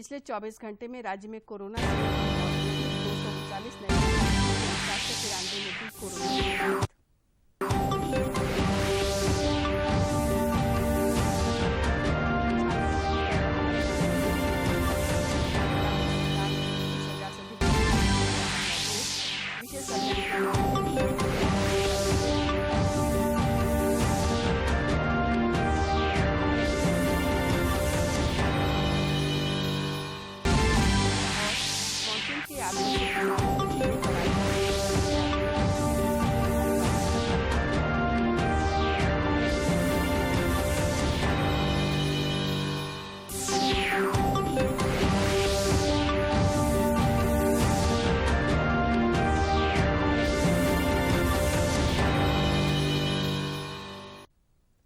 पिछले 24 घंटे में राज्य में कोरोना से 239 नए 493 में थी कोरोना।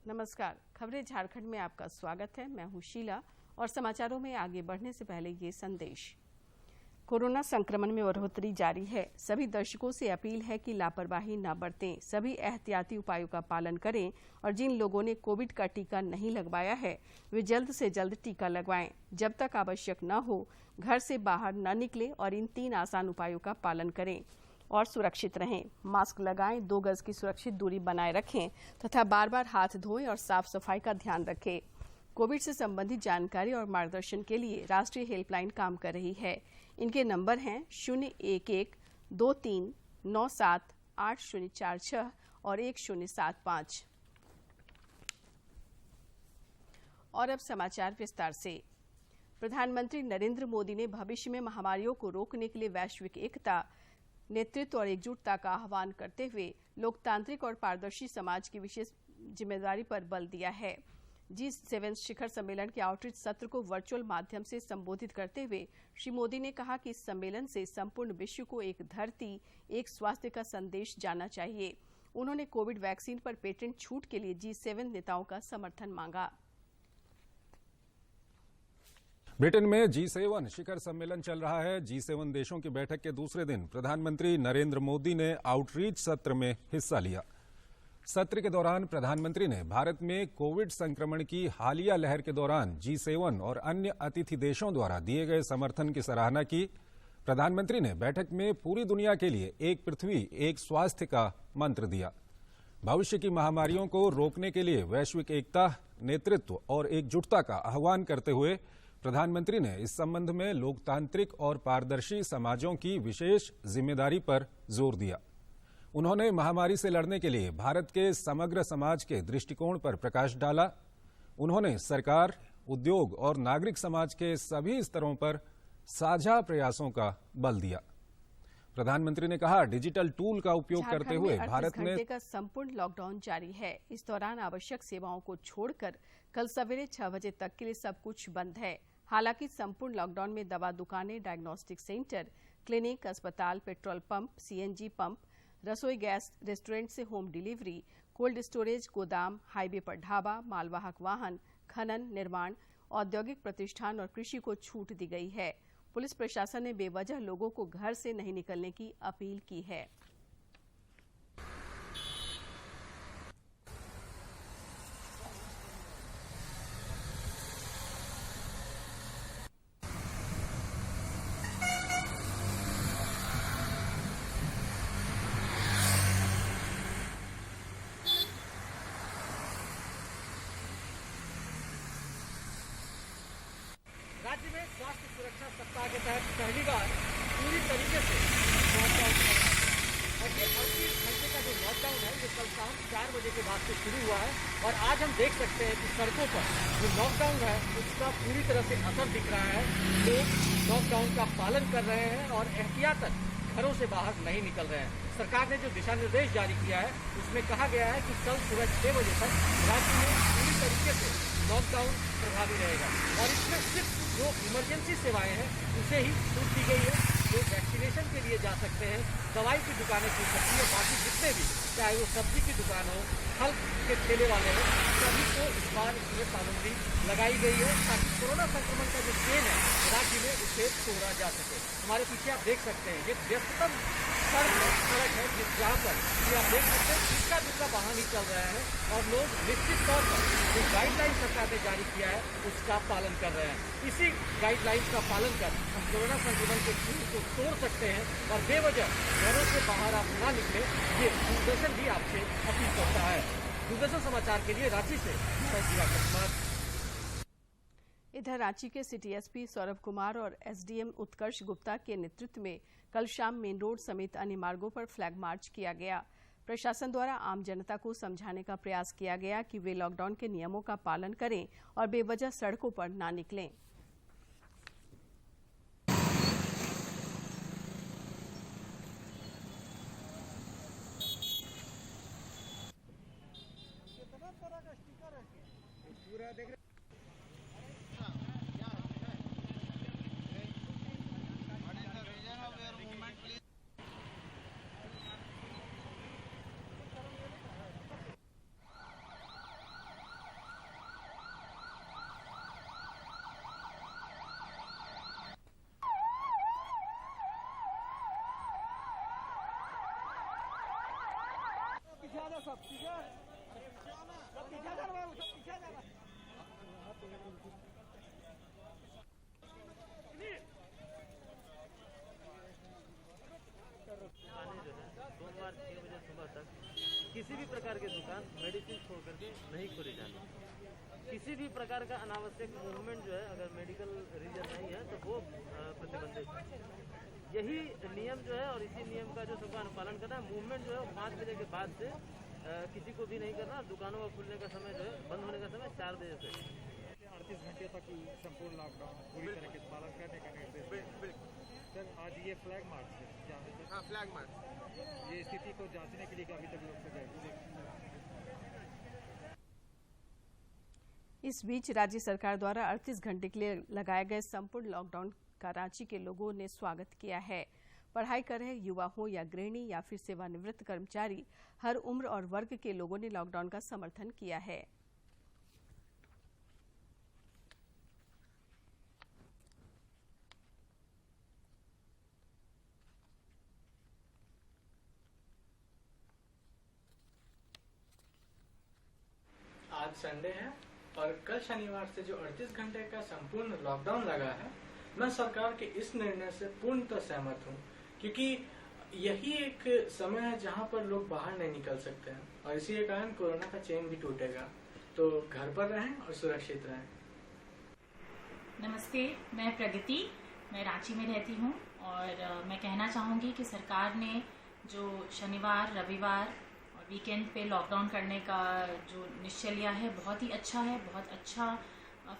नमस्कार, खबरें झारखंड में आपका स्वागत है। मैं हूं शीला और समाचारों में आगे बढ़ने से पहले ये संदेश। कोरोना संक्रमण में बढ़ोतरी जारी है। सभी दर्शकों से अपील है कि लापरवाही न बरतें, सभी एहतियाती उपायों का पालन करें और जिन लोगों ने कोविड का टीका नहीं लगवाया है वे जल्द से जल्द टीका लगवाएं। जब तक आवश्यक न हो घर से बाहर न निकलें और इन 3 आसान उपायों का पालन करें और सुरक्षित रहें। मास्क लगाएं, 2 गज की सुरक्षित दूरी बनाए रखें तथा बार बार हाथ धोएं और साफ सफाई का ध्यान रखें। कोविड से संबंधित जानकारी और मार्गदर्शन के लिए राष्ट्रीय हेल्पलाइन काम कर रही है। इनके नंबर हैं 011-2397-8046 और 1075। और अब समाचार विस्तार से। प्रधानमंत्री नरेंद्र मोदी ने भविष्य में महामारियों को रोकने के लिए वैश्विक एकता, नेतृत्व और एकजुटता का आह्वान करते हुए लोकतांत्रिक और पारदर्शी समाज की विशेष जिम्मेदारी पर बल दिया है। G7 शिखर सम्मेलन के आउटरीच सत्र को वर्चुअल माध्यम से संबोधित करते हुए श्री मोदी ने कहा कि इस सम्मेलन से संपूर्ण विश्व को एक धरती, एक स्वास्थ्य का संदेश जाना चाहिए। उन्होंने कोविड वैक्सीन पर पेटेंट छूट के लिए G7 नेताओं का समर्थन मांगा। ब्रिटेन में G7 शिखर सम्मेलन चल रहा है। G7 देशों की बैठक के दूसरे दिन प्रधानमंत्री नरेंद्र मोदी ने आउटरीच सत्र में हिस्सा लिया। सत्र के दौरान प्रधानमंत्री ने भारत में कोविड संक्रमण की हालिया लहर के दौरान G7 और अन्य अतिथि देशों द्वारा दिए गए समर्थन की सराहना की। प्रधानमंत्री ने बैठक में पूरी दुनिया के लिए एक पृथ्वी, एक स्वास्थ्य का मंत्र दिया। भविष्य की महामारियों को रोकने के लिए वैश्विक एकता, नेतृत्व और एकजुटता का आह्वान करते हुए प्रधानमंत्री ने इस संबंध में लोकतांत्रिक और पारदर्शी समाजों की विशेष जिम्मेदारी पर जोर दिया। उन्होंने महामारी से लड़ने के लिए भारत के समग्र समाज के दृष्टिकोण पर प्रकाश डाला। उन्होंने सरकार, उद्योग और नागरिक समाज के सभी स्तरों पर साझा प्रयासों का बल दिया। प्रधानमंत्री ने कहा, डिजिटल टूल का उपयोग करते हुए भारत में 38 घंटे का संपूर्ण लॉकडाउन जारी है। इस दौरान आवश्यक सेवाओं को छोड़कर कल सवेरे 6 बजे तक के लिए सब कुछ बंद है। हालांकि संपूर्ण लॉकडाउन में दवा दुकानें, डायग्नोस्टिक सेंटर, क्लिनिक, अस्पताल, पेट्रोल पंप, CNG पंप, रसोई गैस, रेस्टोरेंट से होम डिलीवरी, कोल्ड स्टोरेज, गोदाम, हाईवे पर ढाबा, मालवाहक वाहन, खनन, निर्माण, औद्योगिक प्रतिष्ठान और कृषि को छूट दी गई है। पुलिस प्रशासन ने बेवजह लोगों को घर से नहीं निकलने की अपील की है। राज्य में स्वास्थ्य सुरक्षा सप्ताह के तहत पहली बार पूरी तरीके से लॉकडाउन किया गया है। और ये 38 घंटे का जो लॉकडाउन है ये कल शाम 4 बजे के बाद से शुरू हुआ है और आज हम देख सकते हैं कि सड़कों पर जो लॉकडाउन है उसका पूरी तरह से असर दिख रहा है। लोग लॉकडाउन का पालन कर रहे हैं और एहतियातन घरों से बाहर नहीं निकल रहे हैं। सरकार ने जो दिशा निर्देश जारी किया है उसमें कहा गया है कि कल सुबह 6 बजे तक राज्य में पूरी तरीके से लॉकडाउन प्रभावी रहेगा और इसमें सिर्फ जो इमरजेंसी सेवाएं हैं उसे ही छूट दी गई है। जो वैक्सीनेशन राशन के लिए जा सकते हैं, दवाई की दुकानें खुल सकती है, बाकी जितने भी चाहे वो सब्जी की दुकान हो, फल के ठेले वाले हो, सभी को इस बार इसमें पाबंदी लगाई गई है ताकि कोरोना संक्रमण का जो चेन है राज्य में उसे तोड़ा जा सके। हमारे पीछे आप देख सकते हैं ये व्यस्ततम सड़क है जहाँ पर ये आप देख सकते हैं इक्का दुक्का वाहन ही चल रहा है और लोग निश्चित तौर पर जो गाइडलाइन सरकार ने जारी किया है उसका पालन कर रहे हैं। इसी गाइडलाइन का पालन कर हम कोरोना संक्रमण के चेन को तोड़ सकते हैं और बेवजह घरों से बाहर आप ना निकले, ये दूरदर्शन भी आपसे अपील करता है। दूरदर्शन समाचार के लिए रांची से कुमार। इधर रांची के सिटी एसपी सौरभ कुमार और एसडीएम उत्कर्ष गुप्ता के नेतृत्व में कल शाम मेन रोड समेत अन्य मार्गों पर फ्लैग मार्च किया गया। प्रशासन द्वारा आम जनता को समझाने का प्रयास किया गया कि वे लॉकडाउन के नियमों का पालन करें और बेवजह सड़कों पर ना निकलें। सोमवार 6 बजे सुबह तक किसी भी प्रकार की दुकान मेडिसिन छोड़ करके नहीं खोली जानी। किसी भी प्रकार का अनावश्यक मूवमेंट जो है अगर मेडिकल रीजन नहीं है तो वो प्रतिबंधित है। यही नियम जो है और इसी नियम का जो सबका अनुपालन करना है। मूवमेंट जो है 5 बजे के बाद से किसी को भी नहीं करना। दुकानों का खुलने का समय जो है बंद होने का समय 4 बजे से 38 घंटे तक संपूर्ण लॉकडाउन पूरी तरह से पालन करने का निर्देश। सर आज ये फ्लैग मार्च है। हाँ, फ्लैग मार्च। ये स्थिति को जांचने के लिए अभी तक लोग से गए। इस बीच राज्य सरकार द्वारा 38 घंटे के लिए लगाए गए संपूर्ण लॉकडाउन का रांची के लोगों ने स्वागत किया है। पढ़ाई कर रहे युवा हो या गृहिणी या फिर सेवानिवृत्त कर्मचारी, हर उम्र और वर्ग के लोगों ने लॉकडाउन का समर्थन किया है। आज संडे है और कल शनिवार से जो 38 घंटे का संपूर्ण लॉकडाउन लगा है, मैं सरकार के इस निर्णय से पूर्णतः सहमत हूँ, क्योंकि यही एक समय है जहाँ पर लोग बाहर नहीं निकल सकते हैं और इसी के कारण कोरोना का चेन भी टूटेगा। तो घर पर रहें और सुरक्षित रहें। नमस्ते, मैं प्रगति, मैं रांची में रहती हूँ और मैं कहना चाहूँगी कि सरकार ने जो शनिवार, रविवार और वीकेंड पे लॉकडाउन करने का जो निश्चय लिया है बहुत ही अच्छा है। बहुत अच्छा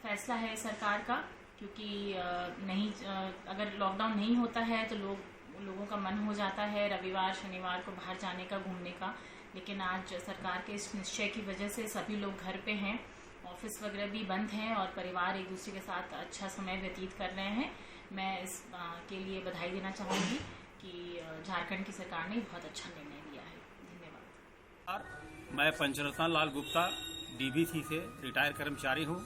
फैसला है सरकार का, क्योंकि अगर लॉकडाउन नहीं होता है तो लोगों का मन हो जाता है रविवार शनिवार को बाहर जाने का, घूमने का। लेकिन आज सरकार के इस निश्चय की वजह से सभी लोग घर पे हैं, ऑफिस वगैरह भी बंद हैं और परिवार एक दूसरे के साथ अच्छा समय व्यतीत कर रहे हैं। मैं इस के लिए बधाई देना चाहूँगी कि झारखंड की सरकार ने बहुत अच्छा निर्णय लिया है। धन्यवाद। मैं पंचरत्न लाल गुप्ता डीबीसी से रिटायर कर्मचारी हूँ।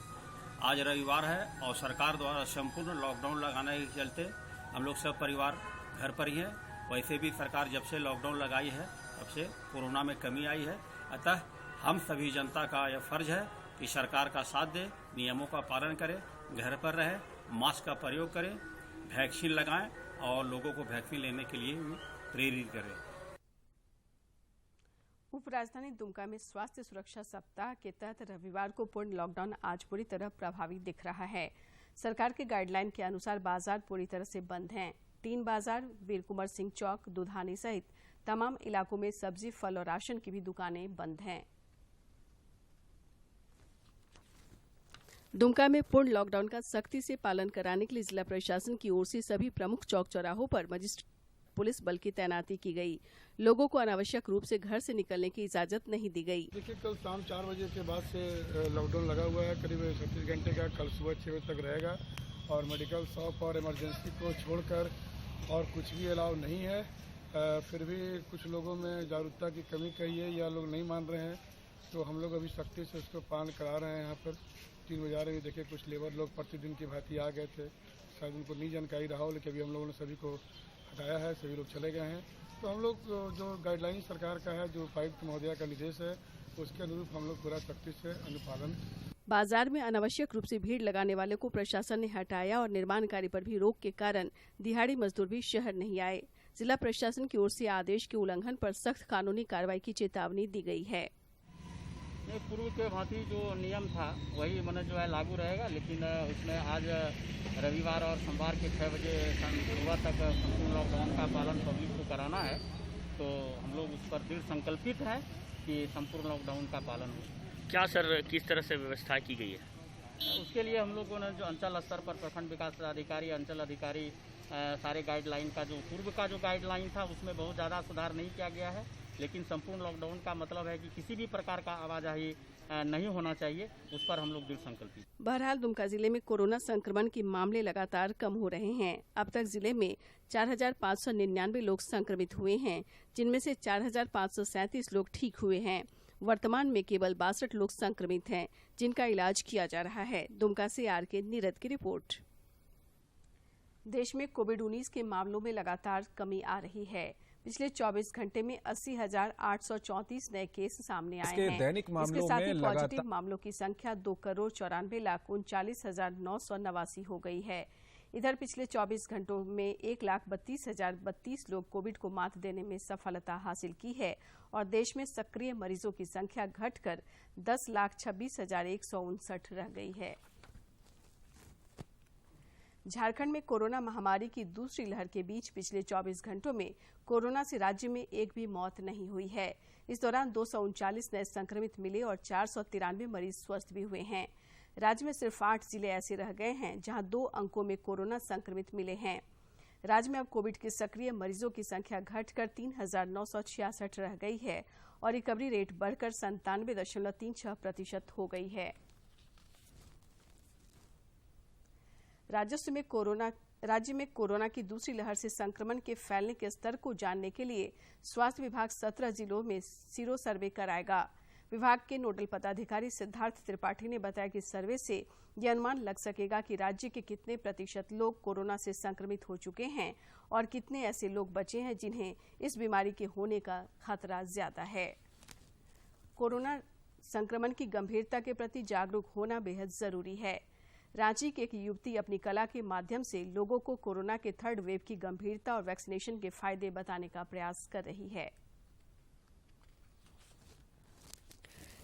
आज रविवार है और सरकार द्वारा संपूर्ण लॉकडाउन लगाने के चलते हम लोग सब परिवार घर पर ही हैं। वैसे भी सरकार जब से लॉकडाउन लगाई है तब से कोरोना में कमी आई है। अतः हम सभी जनता का यह फर्ज है कि सरकार का साथ दे, नियमों का पालन करें, घर पर रहें, मास्क का प्रयोग करें, वैक्सीन लगाएं और लोगों को वैक्सीन लेने के लिए प्रेरित करें। उपराजधानी दुमका में स्वास्थ्य सुरक्षा सप्ताह के तहत रविवार को पूर्ण लॉकडाउन आज पूरी तरह प्रभावी दिख रहा है। सरकार के गाइडलाइन के अनुसार बाजार पूरी तरह से बंद हैं। 3 बाजार, वीर कुंवर सिंह चौक, दुधानी सहित तमाम इलाकों में सब्जी, फल और राशन की भी दुकानें बंद हैं। दुमका में पूर्ण लॉकडाउन का सख्ती से पालन कराने के लिए जिला प्रशासन की ओर से सभी प्रमुख चौक चौराहों पर मजिस्ट्रेट पुलिस बल की तैनाती की गई। लोगों को अनावश्यक रूप से घर से निकलने की इजाजत नहीं दी गई। देखिए, कल शाम 4 बजे के बाद से लॉकडाउन लगा हुआ है, करीब 36 घंटे का। कल सुबह 6 बजे तक रहेगा और मेडिकल शॉप और इमरजेंसी को छोड़कर और कुछ भी अलाउ नहीं है। फिर भी कुछ लोगों में जागरूकता की कमी कही है या लोग नहीं मान रहे हैं, तो हम लोग अभी सख्ती से उसको पालन करा रहे हैं। यहाँ पर 3 बाजार में देखिए कुछ लेबर लोग प्रतिदिन की भांति आ गए थे, शायद उनको नहीं जानकारी रहा हो, लेकिन अभी हम लोगों ने सभी को हटाया है, सभी लोग चले गए हैं। तो हम लोग जो गाइडलाइन सरकार का है, जो उपायुक्त महोदया का निर्देश है, उसके अनुरूप हम लोग पूरा सख्ती से अनुपालन। बाजार में अनावश्यक रूप से भीड़ लगाने वालों को प्रशासन ने हटाया और निर्माण कार्य पर भी रोक के कारण दिहाड़ी मजदूर भी शहर नहीं आए। जिला प्रशासन की ओर से आदेश के उल्लंघन पर सख्त कानूनी कार्रवाई की चेतावनी दी गई है। पूर्व के भांति जो नियम था वही जो है लागू रहेगा, लेकिन उसमें आज रविवार और सोमवार के 6 बजे सुबह तक संपूर्ण लॉकडाउन का पालन पब्लिक को कराना है। तो हम लोग उस पर दृढ़ संकल्पित हैं कि संपूर्ण लॉकडाउन का पालन हो। क्या सर, किस तरह से व्यवस्था की गई है? उसके लिए हम लोगों ने जो अंचल स्तर पर प्रखंड विकास अधिकारी, अंचल अधिकारी सारे गाइडलाइन का जो पूर्व का जो गाइडलाइन था उसमें बहुत ज़्यादा सुधार नहीं किया गया है, लेकिन संपूर्ण लॉकडाउन का मतलब है कि किसी भी प्रकार का आवाजाही नहीं होना चाहिए, उस पर हम लोग दृढ़ संकल्पित। बहरहाल दुमका जिले में कोरोना संक्रमण के मामले लगातार कम हो रहे हैं। अब तक जिले में 4,599 लोग संक्रमित हुए हैं, जिनमें से 4,537 लोग ठीक हुए हैं। वर्तमान में केवल 62 लोग संक्रमित हैं, जिनका इलाज किया जा रहा है। दुमका से आर.के. नीरद की रिपोर्ट। देश में कोविड-19 के मामलों में लगातार कमी आ रही है। पिछले 24 घंटे में 80,834 नए केस सामने आए हैं। दैनिक मामलों इसके साथ ही में पॉजिटिव मामलों की संख्या 2,94,39,89 हो गई है। इधर पिछले 24 घंटों में 1,32,032 लोग कोविड को मात देने में सफलता हासिल की है और देश में सक्रिय मरीजों की संख्या घटकर 10,26,159 रह गई है। झारखंड में कोरोना महामारी की दूसरी लहर के बीच पिछले 24 घंटों में कोरोना से राज्य में एक भी मौत नहीं हुई है। इस दौरान 239 नए संक्रमित मिले और 493 मरीज स्वस्थ भी हुए हैं। राज्य में सिर्फ 8 जिले ऐसे रह गए हैं जहां 2 अंकों में कोरोना संक्रमित मिले हैं। राज्य में अब कोविड के सक्रिय मरीजों की संख्या घटकर 3,966 रह गई है और रिकवरी रेट बढ़कर 97.36% हो गई है। राज्य में कोरोना की दूसरी लहर से संक्रमण के फैलने के स्तर को जानने के लिए स्वास्थ्य विभाग 17 जिलों में सीरो सर्वे कराएगा। विभाग के नोडल पदाधिकारी सिद्धार्थ त्रिपाठी ने बताया कि सर्वे से यह अनुमान लग सकेगा कि राज्य के कितने प्रतिशत लोग कोरोना से संक्रमित हो चुके हैं और कितने ऐसे लोग बचे हैं जिन्हें इस बीमारी के होने का खतरा ज्यादा है। कोरोना संक्रमण की गंभीरता के प्रति जागरूक होना बेहद जरूरी है। रांची की एक युवती अपनी कला के माध्यम से लोगों को कोरोना के 3rd वेव की गंभीरता और वैक्सीनेशन के फायदे बताने का प्रयास कर रही है।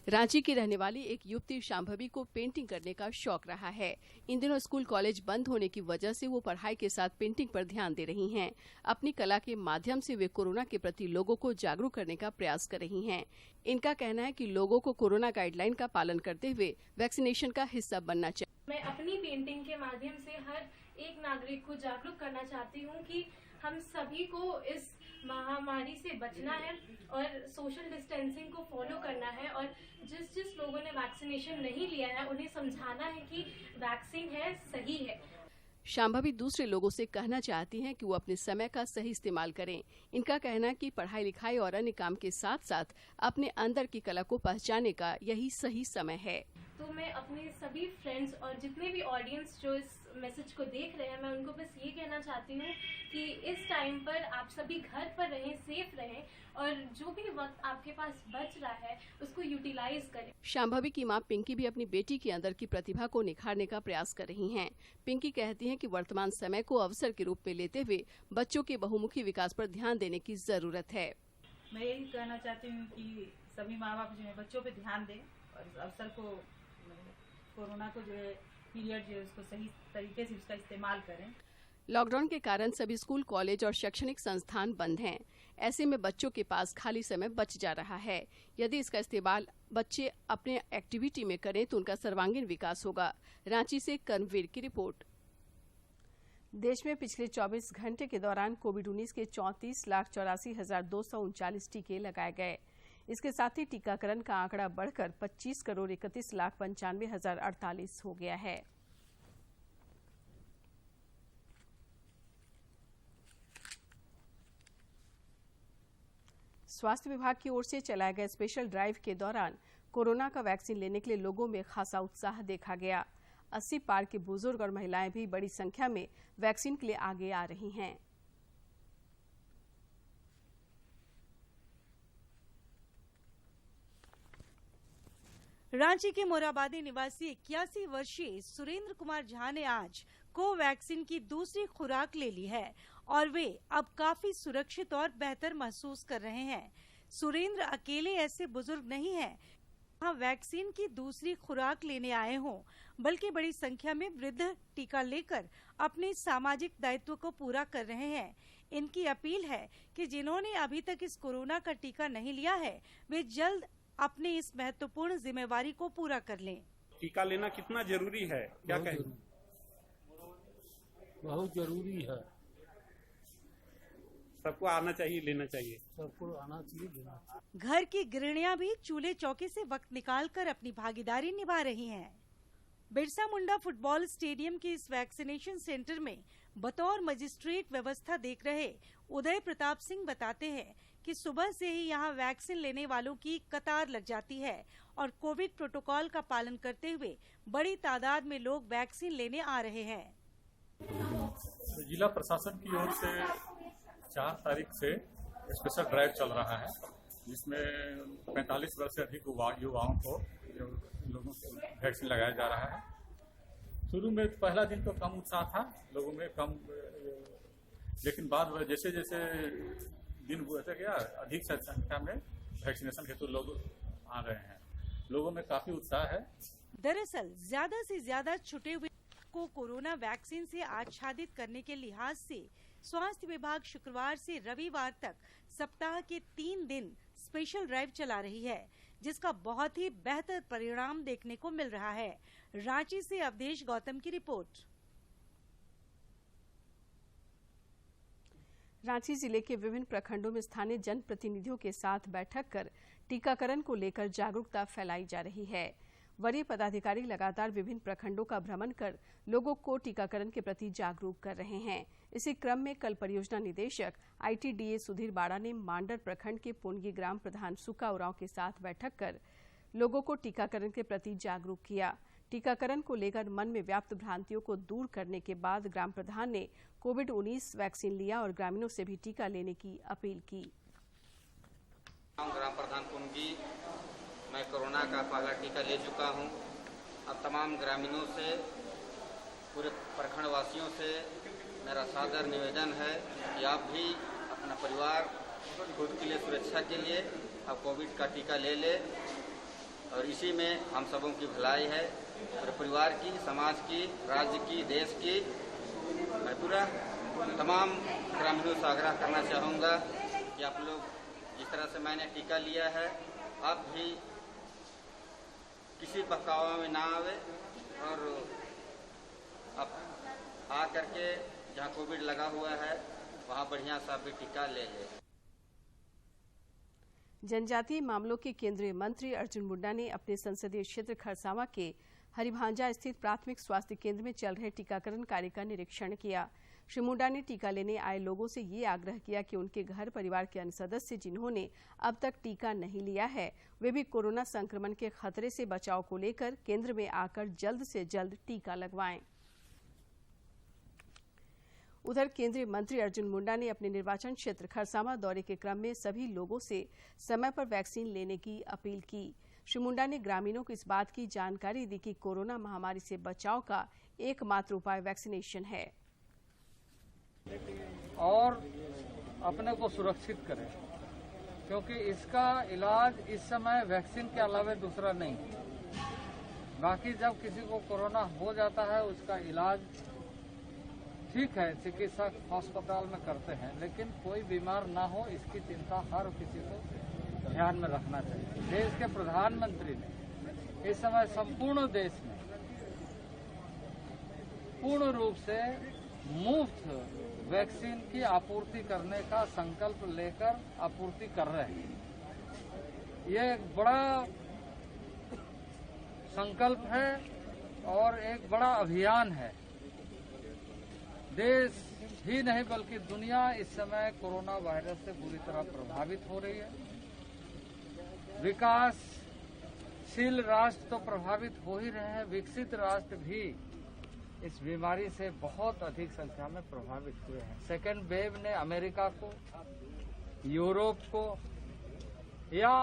रांची की रहने वाली एक युवती शांभवी को पेंटिंग करने का शौक रहा है। इन दिनों स्कूल कॉलेज बंद होने की वजह से वो पढ़ाई के साथ पेंटिंग पर ध्यान दे रही हैं। अपनी कला के माध्यम से वे कोरोना के प्रति लोगों को जागरूक करने का प्रयास कर रही हैं। इनका कहना है कि लोगों को कोरोना गाइडलाइन का पालन करते हुए वैक्सीनेशन का हिस्सा बनना चाहिए। मैं अपनी पेंटिंग के माध्यम से हर एक नागरिक को जागरूक करना चाहती हूँ कि हम सभी को इस महामारी से बचना है और सोशल डिस्टेंसिंग को फॉलो करना है और जिस लोगों ने वैक्सीनेशन नहीं लिया है उन्हें समझाना है कि वैक्सीन है, सही है। शांभवी दूसरे लोगों से कहना चाहती हैं कि वो अपने समय का सही इस्तेमाल करें। इनका कहना है कि पढ़ाई लिखाई और अन्य काम के साथ साथ अपने अंदर की कला को पहचानने का यही सही समय है। तो मैं अपने सभी फ्रेंड्स और जितने भी ऑडियंस जो इस मैसेज को देख रहे हैं, मैं उनको बस ये कहना चाहती हूँ कि इस टाइम पर आप सभी घर पर रहें, सेफ रहें और जो भी वक्त आपके पास बच रहा है उसको यूटिलाइज करें। शांभवी की मां पिंकी भी अपनी बेटी के अंदर की प्रतिभा को निखारने का प्रयास कर रही हैं। पिंकी कहती हैं कि वर्तमान समय को अवसर के रूप में लेते हुए बच्चों के बहुमुखी विकास पर ध्यान देने की जरूरत है। मैं यही कहना चाहती हूँ कि सभी माँ बाप जो है बच्चों पे ध्यान दें और इस अवसर को, कोरोना को जो है पीरियड जो है उसको सही तरीके से उसका इस्तेमाल करें। लॉकडाउन के कारण सभी स्कूल, कॉलेज और शैक्षणिक संस्थान बंद हैं। ऐसे में बच्चों के पास खाली समय बच जा रहा है। यदि इसका इस्तेमाल बच्चे अपने एक्टिविटी में करें तो उनका सर्वांगीण विकास होगा। रांची से कर्मवीर की रिपोर्ट। देश में पिछले 24 घंटे के दौरान कोविड-19 के 34,84,239 टीके लगाए गए। इसके साथ ही टीकाकरण का आंकड़ा बढ़कर 25,31,95,048 हो गया है। स्वास्थ्य विभाग की ओर से चलाए गए स्पेशल ड्राइव के दौरान कोरोना का वैक्सीन लेने के लिए लोगों में खासा उत्साह देखा गया। 80 पार के बुजुर्ग और महिलाएं भी बड़ी संख्या में वैक्सीन के लिए आगे आ रही हैं। रांची के मोराबादी निवासी 81 वर्षीय सुरेंद्र कुमार झा ने आज कोवैक्सीन की दूसरी खुराक ले ली है और वे अब काफी सुरक्षित और बेहतर महसूस कर रहे हैं। सुरेंद्र अकेले ऐसे बुजुर्ग नहीं हैं जहां वैक्सीन की दूसरी खुराक लेने आए हों, बल्कि बड़ी संख्या में वृद्ध टीका लेकर अपने सामाजिक दायित्व को पूरा कर रहे हैं। इनकी अपील है कि जिन्होंने अभी तक इस कोरोना का टीका नहीं लिया है, वे जल्द अपने इस महत्वपूर्ण जिम्मेवारी को पूरा कर लें। टीका लेना कितना जरूरी है, क्या कहें? बहुत जरूरी है। सबको आना चाहिए, लेना चाहिए। सबको आना चाहिए, लेना चाहिए। घर की गृहिणियां भी चूल्हे चौके से वक्त निकालकर अपनी भागीदारी निभा रही हैं। बिरसा मुंडा फुटबॉल स्टेडियम के इस वैक्सीनेशन सेंटर में बतौर मजिस्ट्रेट व्यवस्था देख रहे उदय प्रताप सिंह बताते हैं कि सुबह से ही यहां वैक्सीन लेने वालों की कतार लग जाती है और कोविड प्रोटोकॉल का पालन करते हुए बड़ी तादाद में लोग वैक्सीन लेने आ रहे हैं। जिला प्रशासन की ओर से 4 तारीख से स्पेशल ड्राइव चल रहा है, जिसमें 45 वर्ष से अधिक युवाओं को लोगों को वैक्सीन लगाया जा रहा है। शुरू में पहला दिन तो कम उत्साह था लोगों में, लेकिन बाद में जैसे जैसे दिन बढ़ता गया अधिक संख्या में वैक्सीनेशन हेतु लोग आ रहे हैं। लोगों में काफी उत्साह है। दरअसल ज्यादा से ज्यादा छुटे हुए को कोरोना वैक्सीन से आच्छादित करने के लिहाज से स्वास्थ्य विभाग शुक्रवार से रविवार तक सप्ताह के 3 दिन स्पेशल ड्राइव चला रही है, जिसका बहुत ही बेहतर परिणाम देखने को मिल रहा है। रांची से अवधेश गौतम की रिपोर्ट। रांची जिले के विभिन्न प्रखंडों में स्थानीय जनप्रतिनिधियों के साथ बैठक कर टीकाकरण को लेकर जागरूकता फैलाई जा रही है। वरीय पदाधिकारी लगातार विभिन्न प्रखंडों का भ्रमण कर लोगों को टीकाकरण के प्रति जागरूक कर रहे हैं। इसी क्रम में कल परियोजना निदेशक ITDA सुधीर बाड़ा ने मांडर प्रखंड के पुनगी ग्राम प्रधान सुका उरांव के साथ बैठक कर लोगों को टीकाकरण के प्रति जागरूक किया। टीकाकरण को लेकर मन में व्याप्त भ्रांतियों को दूर करने के बाद ग्राम प्रधान ने कोविड-19 वैक्सीन लिया और ग्रामीणों से भी टीका लेने की अपील की। ग्राम प्रधान पुनगी, मैं कोरोना का पहला टीका ले चुका हूं। अब तमाम ग्रामीणों से, पूरे प्रखंड वासियों से मेरा सादर निवेदन है कि आप भी अपना परिवार खुद के लिए सुरक्षा के लिए अब कोविड का टीका ले ले और इसी में हम सबों की भलाई है, पूरे परिवार की, समाज की, राज्य की, देश की। मैं पूरा तमाम ग्रामीणों से आग्रह करना चाहूँगा कि आप लोग जिस तरह से मैंने टीका लिया है, आप भी किसी बहकावा में ना आवे और अब आ करके जहाँ कोविड लगा हुआ है वहाँ बढ़िया सा भी टीका ले ले। जनजातीय मामलों के केंद्रीय मंत्री अर्जुन मुंडा ने अपने संसदीय क्षेत्र खरसावां के हरिभांजा स्थित प्राथमिक स्वास्थ्य केंद्र में चल रहे टीकाकरण कार्य का निरीक्षण किया। श्री मुंडा ने टीका लेने आए लोगों से ये आग्रह किया कि उनके घर परिवार के अन्य सदस्य जिन्होंने अब तक टीका नहीं लिया है, वे भी कोरोना संक्रमण के खतरे से बचाव को लेकर केंद्र में आकर जल्द से जल्द टीका लगवाएं। उधर केंद्रीय मंत्री अर्जुन मुंडा ने अपने निर्वाचन क्षेत्र खरसावां दौरे के क्रम में सभी लोगों से समय पर वैक्सीन लेने की अपील की। श्री मुंडा ने ग्रामीणों को इस बात की जानकारी दी कि कोरोना महामारी से बचाव का एकमात्र उपाय वैक्सीनेशन है और अपने को सुरक्षित करें, क्योंकि इसका इलाज इस समय वैक्सीन के अलावा दूसरा नहीं। बाकी जब किसी को कोरोना हो जाता है उसका इलाज ठीक है, चिकित्सक अस्पताल में करते हैं, लेकिन कोई बीमार ना हो इसकी चिंता हर किसी को ध्यान में रखना चाहिए। देश के प्रधानमंत्री ने इस समय संपूर्ण देश में पूर्ण रूप से मुफ्त वैक्सीन की आपूर्ति करने का संकल्प लेकर आपूर्ति कर रहे हैं। ये एक बड़ा संकल्प है और एक बड़ा अभियान है। देश ही नहीं बल्कि दुनिया इस समय कोरोना वायरस से बुरी तरह प्रभावित हो रही है। विकासशील राष्ट्र तो प्रभावित हो ही रहे हैं, विकसित राष्ट्र भी इस बीमारी से बहुत अधिक संख्या में प्रभावित हुए हैं। सेकेंड वेव ने अमेरिका को, यूरोप को या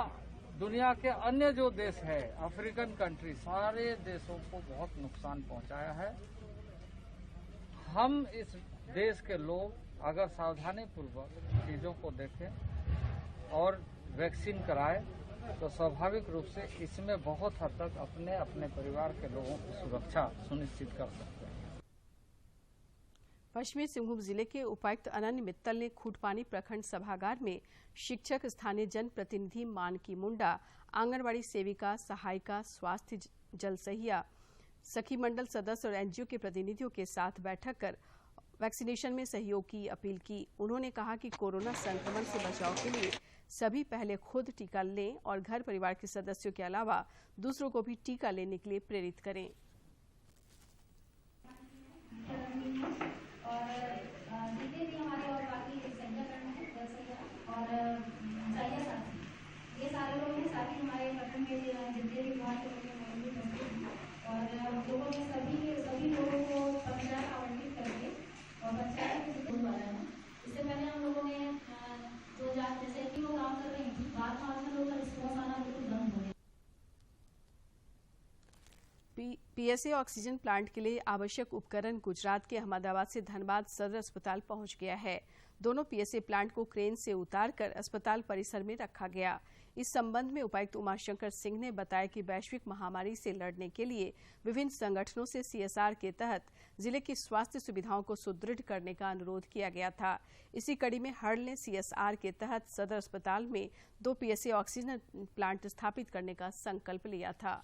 दुनिया के अन्य जो देश है, अफ्रीकन कंट्री, सारे देशों को बहुत नुकसान पहुंचाया है। हम इस देश के लोग अगर सावधानी पूर्वक चीजों को देखें और वैक्सीन कराएं तो स्वाभाविक रूप से इसमें बहुत हद तक अपने अपने परिवार के लोगों की सुरक्षा सुनिश्चित कर सकते हैं। पश्चिमी सिंहभूम जिले के उपायुक्त अनन्य मित्तल ने खूंटपानी प्रखंड सभागार में शिक्षक, स्थानीय जनप्रतिनिधि, मानकी मुंडा, आंगनबाड़ी सेविका, सहायिका, स्वास्थ्य जल सहिया, सखी मंडल सदस्य और एनजीओ के प्रतिनिधियों के साथ बैठक कर वैक्सीनेशन में सहयोग की अपील की। उन्होंने कहा कि कोरोना संक्रमण से बचाव के लिए सभी पहले खुद टीका लें और घर परिवार के सदस्यों के अलावा दूसरों को भी टीका लेने के लिए प्रेरित करें। ये सारे लोग हैं, साथ हमारे प्रखंड के जितने भी विभाग के लोग मौजूद होंगे और हम लोगों ने सभी लोगों को पंचायत आवंटित करके और पंचायत के जो वाला है, इससे पहले हम लोगों ने जो जैसे कि वो काम कर रही थी, बाद में हम लोगों का रिस्पॉन्स आना बिल्कुल बंद हो गया। पीएसए ऑक्सीजन प्लांट के लिए आवश्यक उपकरण गुजरात के अहमदाबाद से धनबाद सदर अस्पताल पहुंच गया है। दोनों पीएसए प्लांट को क्रेन से उतारकर अस्पताल परिसर में रखा गया। इस संबंध में उपायुक्त उमाशंकर सिंह ने बताया कि वैश्विक महामारी से लड़ने के लिए विभिन्न संगठनों से सीएसआर के तहत जिले की स्वास्थ्य सुविधाओं को सुदृढ़ करने का अनुरोध किया गया था। इसी कड़ी में हर्ल ने सीएसआर के तहत सदर अस्पताल में 2 पीएसए ऑक्सीजन प्लांट स्थापित करने का संकल्प लिया था।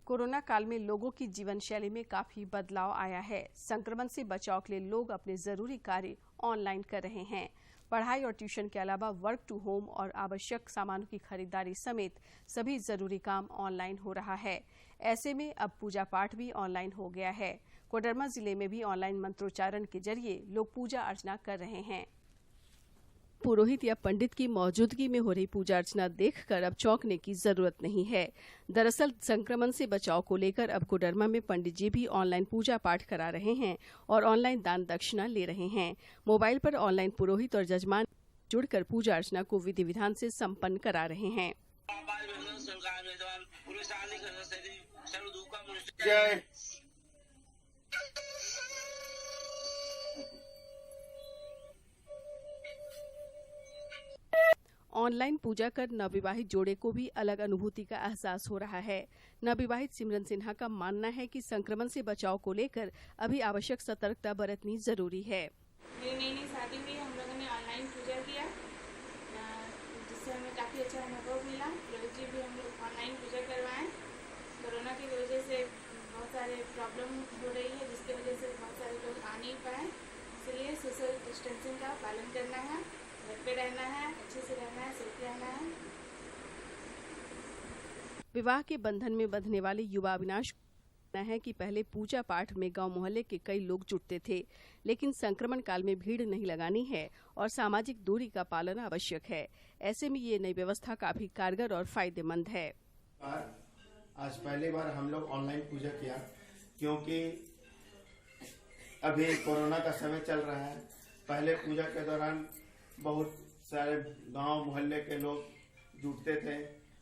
कोरोना काल में लोगों की जीवन शैली में काफी बदलाव आया है। संक्रमण से बचाव के लिए लोग अपने जरूरी कार्य ऑनलाइन कर रहे हैं। पढ़ाई और ट्यूशन के अलावा वर्क टू होम और आवश्यक सामानों की खरीदारी समेत सभी जरूरी काम ऑनलाइन हो रहा है। ऐसे में अब पूजा पाठ भी ऑनलाइन हो गया है। कोडरमा जिले में भी ऑनलाइन मंत्रोच्चारण के जरिए लोग पूजा अर्चना कर रहे हैं। पुरोहित या पंडित की मौजूदगी में हो रही पूजा अर्चना देखकर अब चौंकने की जरूरत नहीं है। दरअसल संक्रमण से बचाव को लेकर अब कोडरमा में पंडित जी भी ऑनलाइन पूजा पाठ करा रहे हैं और ऑनलाइन दान दक्षिणा ले रहे हैं। मोबाइल पर ऑनलाइन पुरोहित और जजमान जुड़कर पूजा अर्चना को विधि विधान से संपन्न करा रहे हैं। ऑनलाइन पूजा कर नवविवाहित जोड़े को भी अलग अनुभूति का एहसास हो रहा है। नवविवाहित सिमरन सिन्हा का मानना है कि संक्रमण से बचाव को लेकर अभी आवश्यक सतर्कता बरतनी जरूरी है। मेरी नई शादी हुई, हम लोगों ने ऑनलाइन पूजा किया जिससे हमें काफी अच्छा अनुभव मिला। रोहित जी भी हम लोग ऑनलाइन पूजा करवाएं। कोरोना की वजह से बहुत सारे प्रॉब्लम हो रही है जिसकी वजह से बहुत सारे लोग आ नहीं पाए, इसलिए सोशल डिस्टेंसिंग का पालन करना है, घर पे रहना है, अच्छे से रहना है, सेफ रहना है। विवाह के बंधन में बंधने वाले युवा अविनाश है कि पहले पूजा पाठ में गांव मोहल्ले के कई लोग जुटते थे, लेकिन संक्रमण काल में भीड़ नहीं लगानी है और सामाजिक दूरी का पालन आवश्यक है। ऐसे में ये नई व्यवस्था काफी कारगर और फायदेमंद है। आज पहली बार हम लोग ऑनलाइन पूजा किया क्योंकि अभी कोरोना का समय चल रहा है। पहले पूजा के दौरान बहुत सारे गांव मोहल्ले के लोग जुटते थे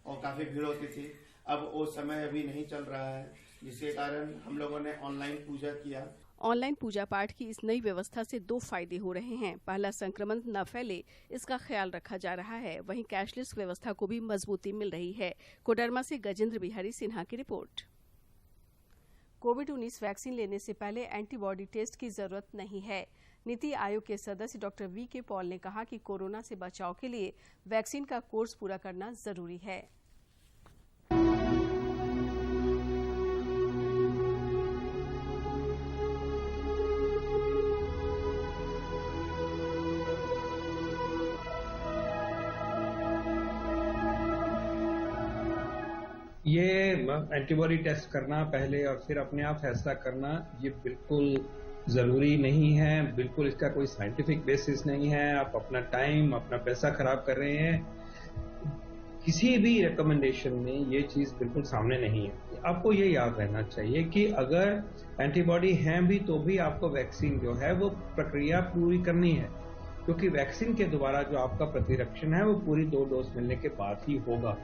और काफी भीड़ होती थी। अब वो समय अभी नहीं चल रहा है, जिसके कारण हम लोगों ने ऑनलाइन पूजा किया। ऑनलाइन पूजा पाठ की इस नई व्यवस्था से 2 फायदे हो रहे हैं। पहला, संक्रमण न फैले इसका ख्याल रखा जा रहा है। वहीं कैशलेस व्यवस्था को भी मजबूती मिल रही है। कोडरमा से गजेंद्र बिहारी सिन्हा की रिपोर्ट। कोविड-19 वैक्सीन लेने से पहले एंटीबॉडी टेस्ट की जरूरत नहीं है। नीति आयोग के सदस्य डॉक्टर वी.के. पॉल ने कहा कि कोरोना से बचाव के लिए वैक्सीन का कोर्स पूरा करना जरूरी है। ये एंटीबॉडी टेस्ट करना पहले और फिर अपने आप फैसला करना, ये बिल्कुल जरूरी नहीं है, बिल्कुल इसका कोई साइंटिफिक बेसिस नहीं है। आप अपना टाइम, अपना पैसा खराब कर रहे हैं। किसी भी रिकमेंडेशन में ये चीज बिल्कुल सामने नहीं है। आपको ये याद रहना चाहिए कि अगर एंटीबॉडी है भी तो भी आपको वैक्सीन जो है वो प्रक्रिया पूरी करनी है, क्योंकि वैक्सीन के द्वारा जो आपका प्रतिरक्षण है वो पूरी 2 डोज मिलने के बाद ही होगा।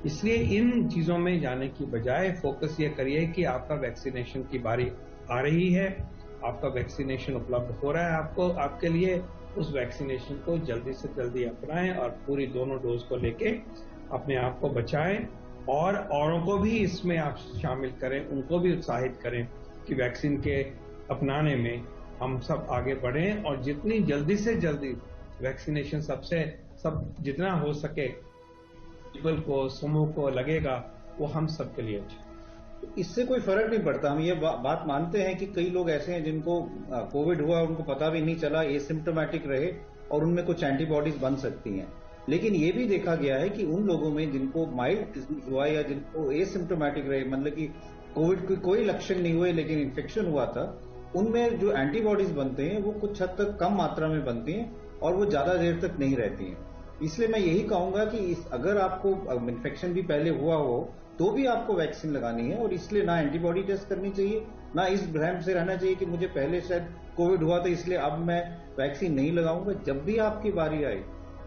इसलिए इन चीजों में जाने की बजाय फोकस ये करिए कि आपका वैक्सीनेशन की बारी आ रही है, आपका वैक्सीनेशन उपलब्ध हो रहा है आपको, आपके लिए उस वैक्सीनेशन को जल्दी से जल्दी अपनाएं और पूरी दोनों डोज को लेके अपने आप को बचाएं और औरों को भी इसमें आप शामिल करें, उनको भी उत्साहित करें कि वैक्सीन के अपनाने में हम सब आगे बढ़ें और जितनी जल्दी से जल्दी वैक्सीनेशन सब जितना हो सके पीपल को, समूह को लगेगा वो हम सबके लिए अच्छा। इससे कोई फर्क नहीं पड़ता। हम ये बात मानते हैं कि कई लोग ऐसे हैं जिनको कोविड हुआ, उनको पता भी नहीं चला, एसिम्प्टोमेटिक रहे और उनमें कुछ एंटीबॉडीज बन सकती हैं। लेकिन ये भी देखा गया है कि उन लोगों में जिनको माइल्ड डिजीज हुआ या जिनको एसिम्प्टोमेटिक रहे, मतलब कि कोविड के कोई लक्षण नहीं हुए लेकिन इन्फेक्शन हुआ था, उनमें जो एंटीबॉडीज बनते हैं वो कुछ हद तक कम मात्रा में बनती हैं और वो ज्यादा देर तक नहीं रहती हैं। इसलिए मैं यही कहूंगा कि अगर आपको इन्फेक्शन भी पहले हुआ हो तो भी आपको वैक्सीन लगानी है और इसलिए ना एंटीबॉडी टेस्ट करनी चाहिए, ना इस भ्रम से रहना चाहिए कि मुझे पहले शायद कोविड हुआ था इसलिए अब मैं वैक्सीन नहीं लगाऊंगा। जब भी आपकी बारी आए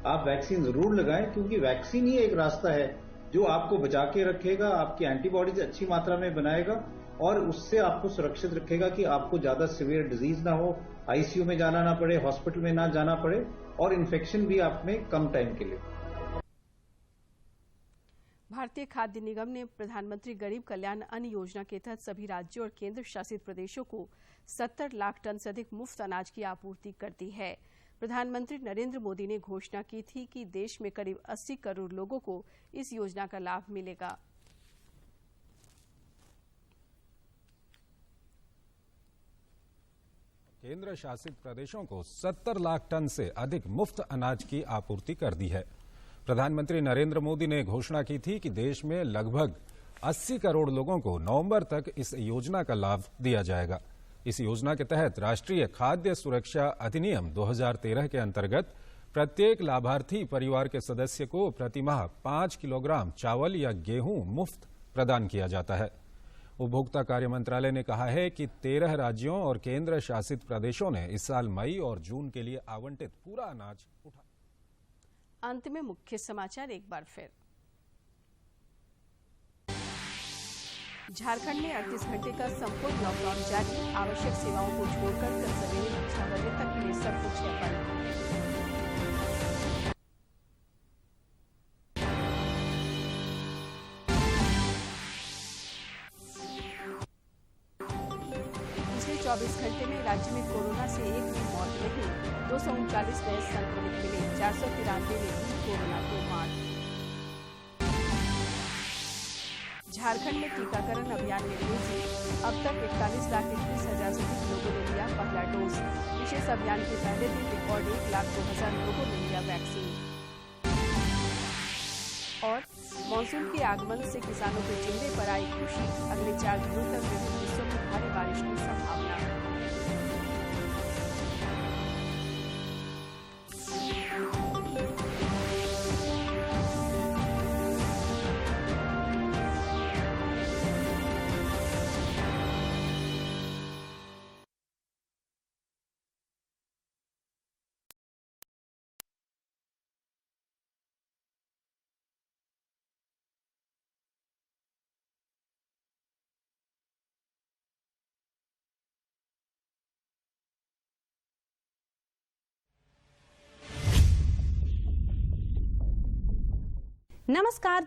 आप वैक्सीन जरूर लगाएं, क्योंकि वैक्सीन ही एक रास्ता है जो आपको बचा के रखेगा, आपकी एंटीबॉडीज अच्छी मात्रा में बनाएगा और उससे आपको सुरक्षित रखेगा कि आपको ज्यादा सीवियर डिजीज ना हो, आईसीयू में जाना ना पड़े, हॉस्पिटल में ना जाना पड़े और इन्फेक्शन भी आप में कम टाइम के लिए। भारतीय खाद्य निगम ने प्रधानमंत्री गरीब कल्याण अन्न योजना के तहत सभी राज्यों और केंद्र शासित प्रदेशों को 70 लाख टन से अधिक मुफ्त अनाज की आपूर्ति कर दी है। प्रधानमंत्री नरेंद्र मोदी ने घोषणा की थी कि देश में करीब 80 करोड़ लोगों को इस योजना का लाभ मिलेगा। केंद्र शासित प्रदेशों को 70 लाख टन से अधिक मुफ्त अनाज की आपूर्ति कर दी है। प्रधानमंत्री नरेंद्र मोदी ने घोषणा की थी कि देश में लगभग 80 करोड़ लोगों को नवंबर तक इस योजना का लाभ दिया जाएगा। इस योजना के तहत राष्ट्रीय खाद्य सुरक्षा अधिनियम 2013 के अंतर्गत प्रत्येक लाभार्थी परिवार के सदस्य को प्रतिमाह 5 किलोग्राम चावल या गेहूं मुफ्त प्रदान किया जाता है। उपभोक्ता कार्य मंत्रालय ने कहा है कि 13 राज्यों और केंद्र शासित प्रदेशों ने इस साल मई और जून के लिए आवंटित पूरा अनाज उठा। अंत में मुख्य समाचार एक बार फिर। झारखंड में 38 घंटे का संपूर्ण लॉकडाउन जारी, आवश्यक सेवाओं को छोड़कर कल सवेरे 6 बजे तक के लिए सब कुछ है बंद। पिछले 24 घंटे में राज्य में कोरोना से एक भी मौत नहीं, 239 नए संक्रमित मिले, 493 ने दी कोरोना को मात। झारखंड में टीकाकरण अभियान में तेजी, अब तक 41,21,000 से अधिक लोगों ने लिया पहला डोज। विशेष अभियान के पहले दिन रिकॉर्ड 1,02,000 लोगों ने लिया वैक्सीन। और मानसून के आगमन से किसानों के चेहरे पर आई खुशी, अगले 4 दिनों तक विभिन्न हिस्सों में भारी बारिश की संभावना। नमस्कार।